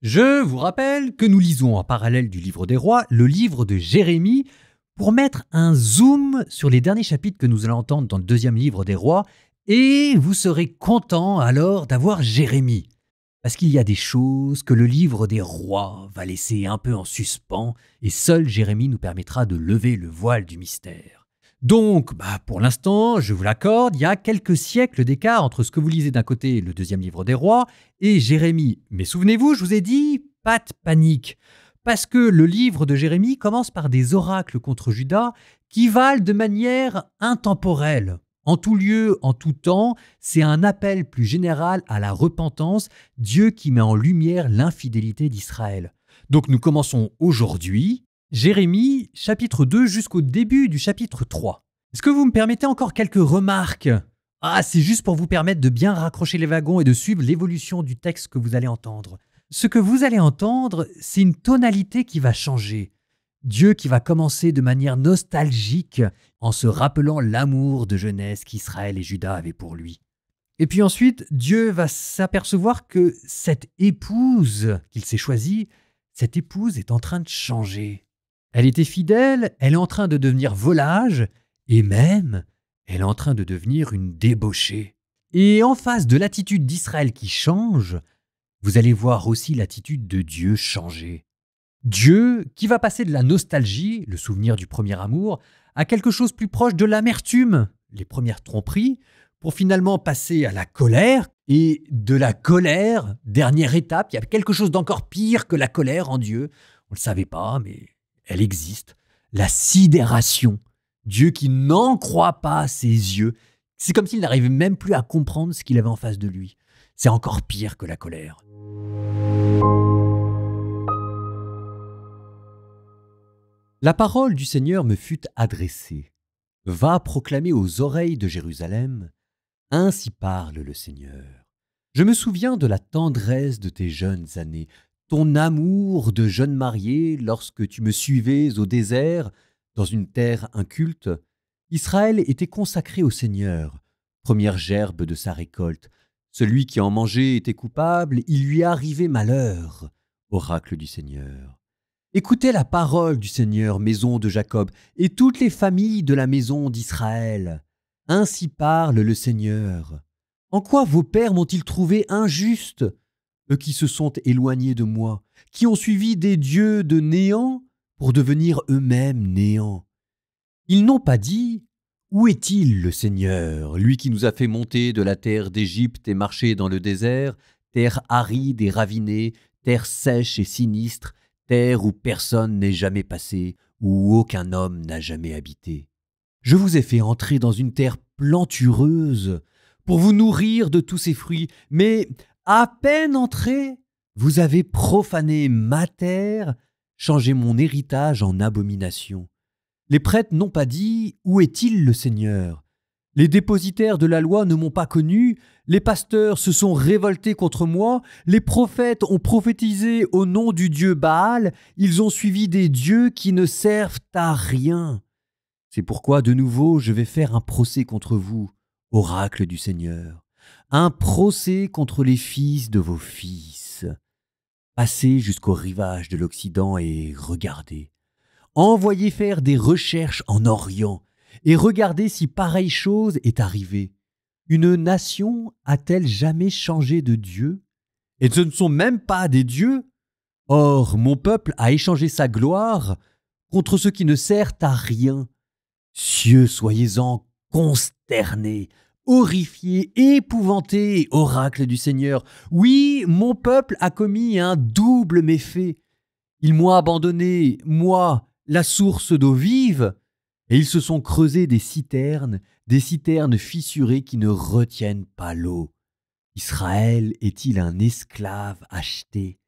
Je vous rappelle que nous lisons en parallèle du livre des rois le livre de Jérémie pour mettre un zoom sur les derniers chapitres que nous allons entendre dans le deuxième livre des rois et vous serez content alors d'avoir Jérémie. Parce qu'il y a des choses que le livre des rois va laisser un peu en suspens et seul Jérémie nous permettra de lever le voile du mystère. Donc, pour l'instant, je vous l'accorde, il y a quelques siècles d'écart entre ce que vous lisez d'un côté, le deuxième livre des rois, et Jérémie. Mais souvenez-vous, je vous ai dit, pas de panique. Parce que le livre de Jérémie commence par des oracles contre Juda qui valent de manière intemporelle. En tout lieu, en tout temps, c'est un appel plus général à la repentance, Dieu qui met en lumière l'infidélité d'Israël. Donc nous commençons aujourd'hui, Jérémie, chapitre 2 jusqu'au début du chapitre 3. Est-ce que vous me permettez encore quelques remarques ? C'est juste pour vous permettre de bien raccrocher les wagons et de suivre l'évolution du texte que vous allez entendre. Ce que vous allez entendre, c'est une tonalité qui va changer. Dieu qui va commencer de manière nostalgique en se rappelant l'amour de jeunesse qu'Israël et Juda avaient pour lui. Et puis ensuite, Dieu va s'apercevoir que cette épouse qu'il s'est choisie, cette épouse est en train de changer. Elle était fidèle, elle est en train de devenir volage, et même, elle est en train de devenir une débauchée. Et en face de l'attitude d'Israël qui change, vous allez voir aussi l'attitude de Dieu changer. Dieu qui va passer de la nostalgie, le souvenir du premier amour, à quelque chose plus proche de l'amertume, les premières tromperies, pour finalement passer à la colère, et de la colère, dernière étape, il y a quelque chose d'encore pire que la colère en Dieu. On ne le savait pas, mais elle existe. La sidération. Dieu qui n'en croit pas ses yeux. C'est comme s'il n'arrivait même plus à comprendre ce qu'il avait en face de lui. C'est encore pire que la colère. La parole du Seigneur me fut adressée. Va proclamer aux oreilles de Jérusalem, ainsi parle le Seigneur. Je me souviens de la tendresse de tes jeunes années, ton amour de jeune marié lorsque tu me suivais au désert, dans une terre inculte. Israël était consacré au Seigneur, première gerbe de sa récolte. Celui qui en mangeait était coupable, il lui arrivait malheur. Oracle du Seigneur. Écoutez la parole du Seigneur, maison de Jacob, et toutes les familles de la maison d'Israël. Ainsi parle le Seigneur. En quoi vos pères m'ont-ils trouvé injuste, eux qui se sont éloignés de moi, qui ont suivi des dieux de néant pour devenir eux-mêmes néant. Ils n'ont pas dit « Où est-il le Seigneur, lui qui nous a fait monter de la terre d'Égypte et marcher dans le désert, terre aride et ravinée, terre sèche et sinistre, terre où personne n'est jamais passé, où aucun homme n'a jamais habité. Je vous ai fait entrer dans une terre plantureuse pour vous nourrir de tous ses fruits, mais à peine entré, vous avez profané ma terre, changé mon héritage en abomination. Les prêtres n'ont pas dit « Où est-il le Seigneur ?» Les dépositaires de la loi ne m'ont pas connu, les pasteurs se sont révoltés contre moi, les prophètes ont prophétisé au nom du dieu Baal, ils ont suivi des dieux qui ne servent à rien. C'est pourquoi de nouveau je vais faire un procès contre vous, oracle du Seigneur, un procès contre les fils de vos fils. Passez jusqu'au rivage de l'Occident et regardez. Envoyez faire des recherches en Orient et regardez si pareille chose est arrivée. Une nation a-t-elle jamais changé de Dieu? Et ce ne sont même pas des dieux. Or, mon peuple a échangé sa gloire contre ce qui ne sert à rien. Cieux, soyez-en consternés, horrifiés, épouvantés, oracle du Seigneur. Oui, mon peuple a commis un double méfait. Ils m'ont abandonné, moi, la source d'eau vive, et ils se sont creusés des citernes fissurées qui ne retiennent pas l'eau. Israël est-il un esclave acheté?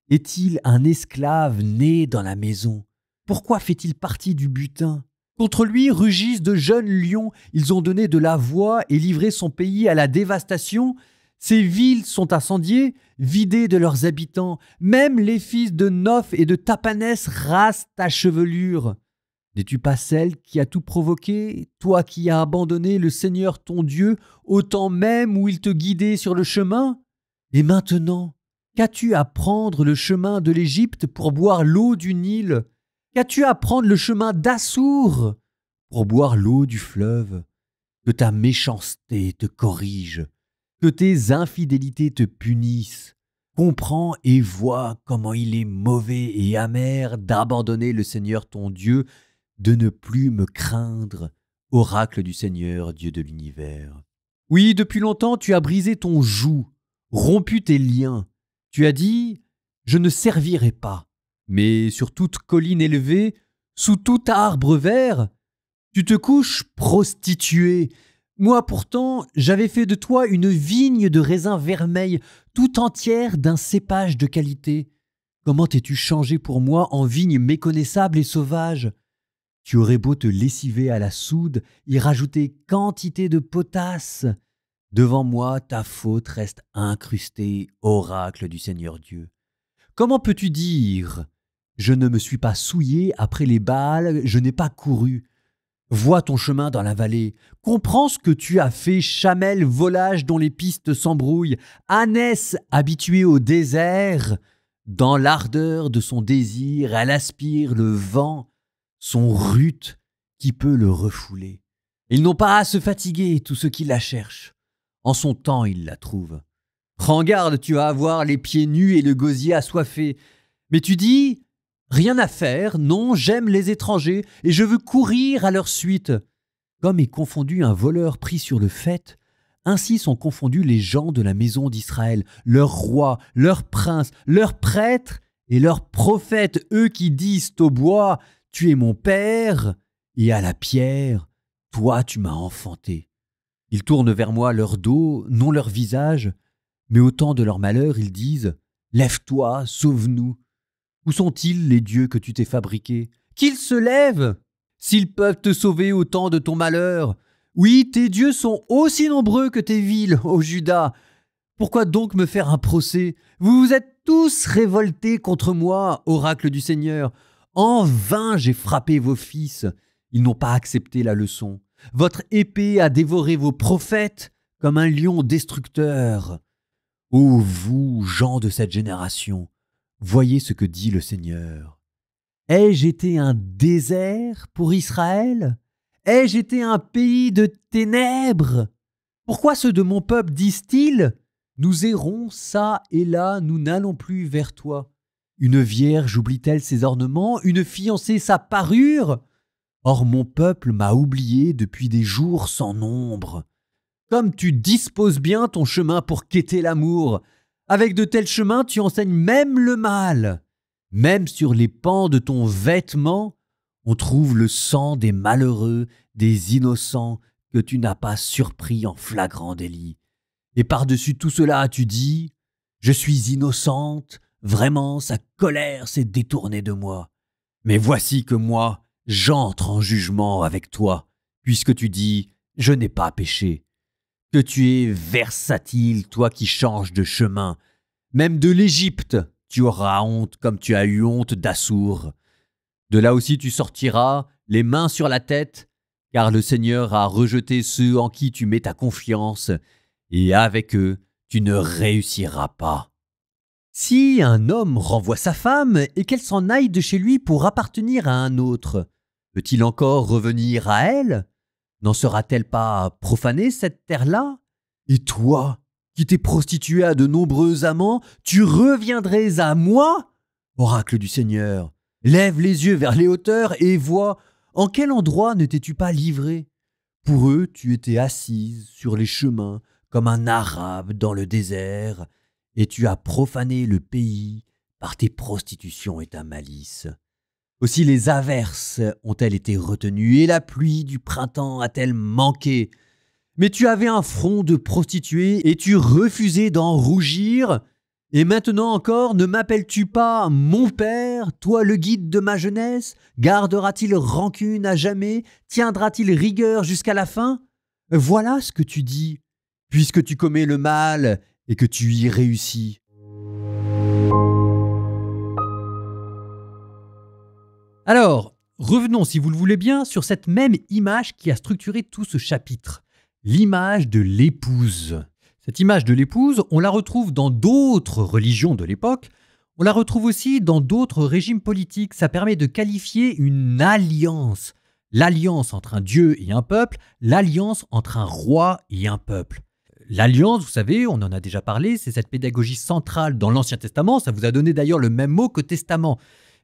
Est-il un esclave né dans la maison? Pourquoi fait-il partie du butin? Contre lui rugissent de jeunes lions, ils ont donné de la voix et livré son pays à la dévastation. Ces villes sont incendiées, vidées de leurs habitants. Même les fils de Noph et de Tapanès rasent ta chevelure. N'es-tu pas celle qui a tout provoqué, toi qui as abandonné le Seigneur ton Dieu au temps même où il te guidait sur le chemin? Et maintenant, Qu'as-tu à prendre le chemin de l'Égypte pour boire l'eau du Nil? Qu'as-tu à prendre le chemin d'Assour pour boire l'eau du fleuve? Que ta méchanceté te corrige, que tes infidélités te punissent. Comprends et vois comment il est mauvais et amer d'abandonner le Seigneur ton Dieu, de ne plus me craindre, oracle du Seigneur, Dieu de l'univers. Oui, depuis longtemps tu as brisé ton joug, rompu tes liens. Tu as dit « Je ne servirai pas ». Mais sur toute colline élevée, sous tout arbre vert, tu te couches prostituée. Moi pourtant, j'avais fait de toi une vigne de raisins vermeils, tout entière d'un cépage de qualité. Comment t'es-tu changé pour moi en vigne méconnaissable et sauvage? Tu aurais beau te lessiver à la soude, y rajouter quantité de potasse. Devant moi, ta faute reste incrustée, oracle du Seigneur Dieu. Comment peux-tu dire « Je ne me suis pas souillé après les Baals, je n'ai pas couru ». Vois ton chemin dans la vallée, comprends ce que tu as fait, chamelle volage dont les pistes s'embrouillent, ânesse habituée au désert. Dans l'ardeur de son désir, elle aspire le vent, son rut qui peut le refouler. Ils n'ont pas à se fatiguer, tous ceux qui la cherchent. En son temps, ils la trouvent. Prends garde, tu vas avoir les pieds nus et le gosier assoiffé. Mais tu dis... Rien à faire, non, j'aime les étrangers et je veux courir à leur suite. Comme est confondu un voleur pris sur le fait, ainsi sont confondus les gens de la maison d'Israël, leurs rois, leurs princes, leurs prêtres et leurs prophètes, eux qui disent au bois « Tu es mon père » et à la pierre « Toi tu m'as enfanté ». Ils tournent vers moi leur dos, non leur visage, mais au temps de leur malheur ils disent « Lève-toi, sauve-nous ». Où sont-ils les dieux que tu t'es fabriqués? Qu'ils se lèvent! S'ils peuvent te sauver au temps de ton malheur. Oui, tes dieux sont aussi nombreux que tes villes, ô Juda. Pourquoi donc me faire un procès? Vous vous êtes tous révoltés contre moi, oracle du Seigneur. En vain j'ai frappé vos fils. Ils n'ont pas accepté la leçon. Votre épée a dévoré vos prophètes comme un lion destructeur. Ô vous, gens de cette génération, voyez ce que dit le Seigneur. Ai-je été un désert pour Israël? Ai-je été un pays de ténèbres? Pourquoi ceux de mon peuple disent-ils « Nous errons çà et là, nous n'allons plus vers toi ». Une vierge oublie-t-elle ses ornements? Une fiancée sa parure? Or mon peuple m'a oublié depuis des jours sans nombre. Comme tu disposes bien ton chemin pour quêter l'amour, avec de tels chemins, tu enseignes même le mal. Même sur les pans de ton vêtement, on trouve le sang des malheureux, des innocents que tu n'as pas surpris en flagrant délit. Et par-dessus tout cela, tu dis « Je suis innocente, vraiment sa colère s'est détournée de moi. Mais voici que moi, j'entre en jugement avec toi, puisque tu dis « Je n'ai pas péché ». Que tu es versatile, toi qui changes de chemin. Même de l'Égypte, tu auras honte comme tu as eu honte d'Assour. De là aussi tu sortiras, les mains sur la tête, car le Seigneur a rejeté ceux en qui tu mets ta confiance, et avec eux tu ne réussiras pas. Si un homme renvoie sa femme et qu'elle s'en aille de chez lui pour appartenir à un autre, peut-il encore revenir à elle? N'en sera-t-elle pas profanée, cette terre-là? Et toi, qui t'es prostituée à de nombreux amants, tu reviendrais à moi? Oracle du Seigneur, lève les yeux vers les hauteurs et vois, en quel endroit ne t'es-tu pas livré? Pour eux, tu étais assise sur les chemins, comme un arabe dans le désert, et tu as profané le pays par tes prostitutions et ta malice. Aussi les averses ont-elles été retenues et la pluie du printemps a-t-elle manqué? Mais tu avais un front de prostituée et tu refusais d'en rougir. Et maintenant encore, ne m'appelles-tu pas mon père, toi le guide de ma jeunesse? Gardera-t-il rancune à jamais? Tiendra-t-il rigueur jusqu'à la fin? Voilà ce que tu dis, puisque tu commets le mal et que tu y réussis. Alors, revenons, si vous le voulez bien, sur cette même image qui a structuré tout ce chapitre. L'image de l'épouse. Cette image de l'épouse, on la retrouve dans d'autres religions de l'époque, on la retrouve aussi dans d'autres régimes politiques. Ça permet de qualifier une alliance. L'alliance entre un dieu et un peuple, l'alliance entre un roi et un peuple. L'alliance, vous savez, on en a déjà parlé, c'est cette pédagogie centrale dans l'Ancien Testament. Ça vous a donné d'ailleurs le même mot que testament.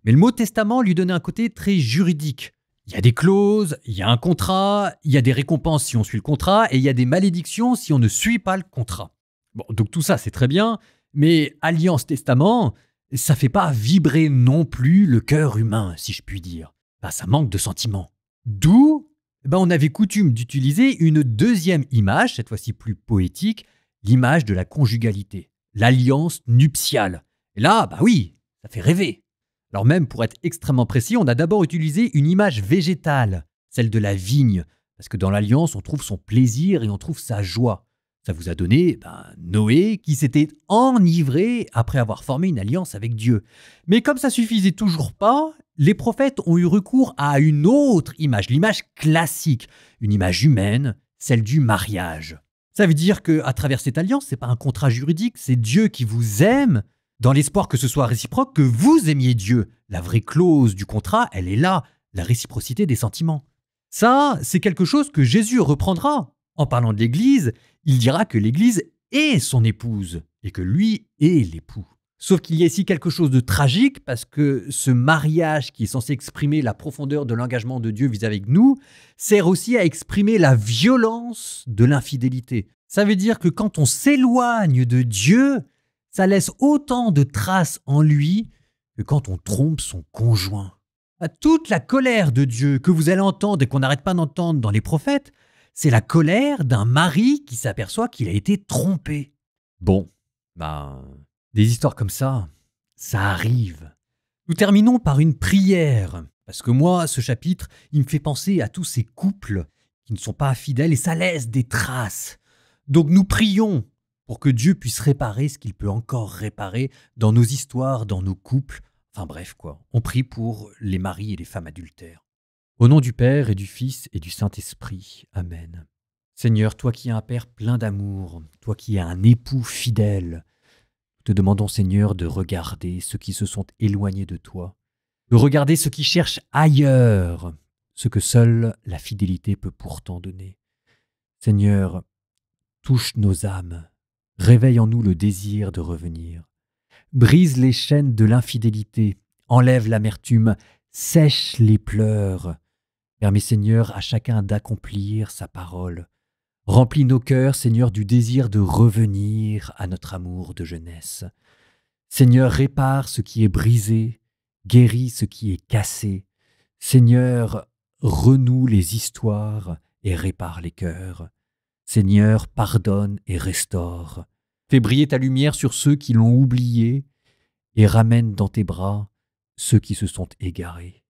Mais le mot testament lui donnait un côté très juridique. Il y a des clauses, il y a un contrat, il y a des récompenses si on suit le contrat et il y a des malédictions si on ne suit pas le contrat. Bon, donc tout ça c'est très bien, mais alliance-testament, ça fait pas vibrer non plus le cœur humain, si je puis dire. Ben, ça manque de sentiments. D'où on avait coutume d'utiliser une deuxième image, cette fois-ci plus poétique, l'image de la conjugalité, l'alliance nuptiale. Et là, oui, ça fait rêver. Alors même, pour être extrêmement précis, on a d'abord utilisé une image végétale, celle de la vigne, parce que dans l'alliance, on trouve son plaisir et on trouve sa joie. Ça vous a donné Noé qui s'était enivré après avoir formé une alliance avec Dieu. Mais comme ça suffisait toujours pas, les prophètes ont eu recours à une autre image, l'image classique, une image humaine, celle du mariage. Ça veut dire qu'à travers cette alliance, c'est pas un contrat juridique, c'est Dieu qui vous aime, dans l'espoir que ce soit réciproque, que vous aimiez Dieu. La vraie clause du contrat, elle est là, la réciprocité des sentiments. Ça, c'est quelque chose que Jésus reprendra. En parlant de l'Église, il dira que l'Église est son épouse et que lui est l'époux. Sauf qu'il y a ici quelque chose de tragique parce que ce mariage qui est censé exprimer la profondeur de l'engagement de Dieu vis-à-vis de nous sert aussi à exprimer la violence de l'infidélité. Ça veut dire que quand on s'éloigne de Dieu, ça laisse autant de traces en lui que quand on trompe son conjoint. Toute la colère de Dieu que vous allez entendre et qu'on n'arrête pas d'entendre dans les prophètes, c'est la colère d'un mari qui s'aperçoit qu'il a été trompé. Bon, des histoires comme ça arrive. Nous terminons par une prière, parce que moi, ce chapitre, il me fait penser à tous ces couples qui ne sont pas fidèles et ça laisse des traces. Donc nous prions pour que Dieu puisse réparer ce qu'il peut encore réparer dans nos histoires, dans nos couples. Enfin bref quoi, on prie pour les maris et les femmes adultères. Au nom du Père et du Fils et du Saint-Esprit. Amen. Seigneur, toi qui es un Père plein d'amour, toi qui es un époux fidèle, nous te demandons Seigneur de regarder ceux qui se sont éloignés de toi, de regarder ceux qui cherchent ailleurs, ce que seule la fidélité peut pourtant donner. Seigneur, touche nos âmes, réveille en nous le désir de revenir. Brise les chaînes de l'infidélité, enlève l'amertume, sèche les pleurs. Permets, Seigneur, à chacun d'accomplir sa parole. Remplis nos cœurs, Seigneur, du désir de revenir à notre amour de jeunesse. Seigneur, répare ce qui est brisé, guéris ce qui est cassé. Seigneur, renoue les histoires et répare les cœurs. Seigneur, pardonne et restaure. Fais briller ta lumière sur ceux qui l'ont oublié et ramène dans tes bras ceux qui se sont égarés.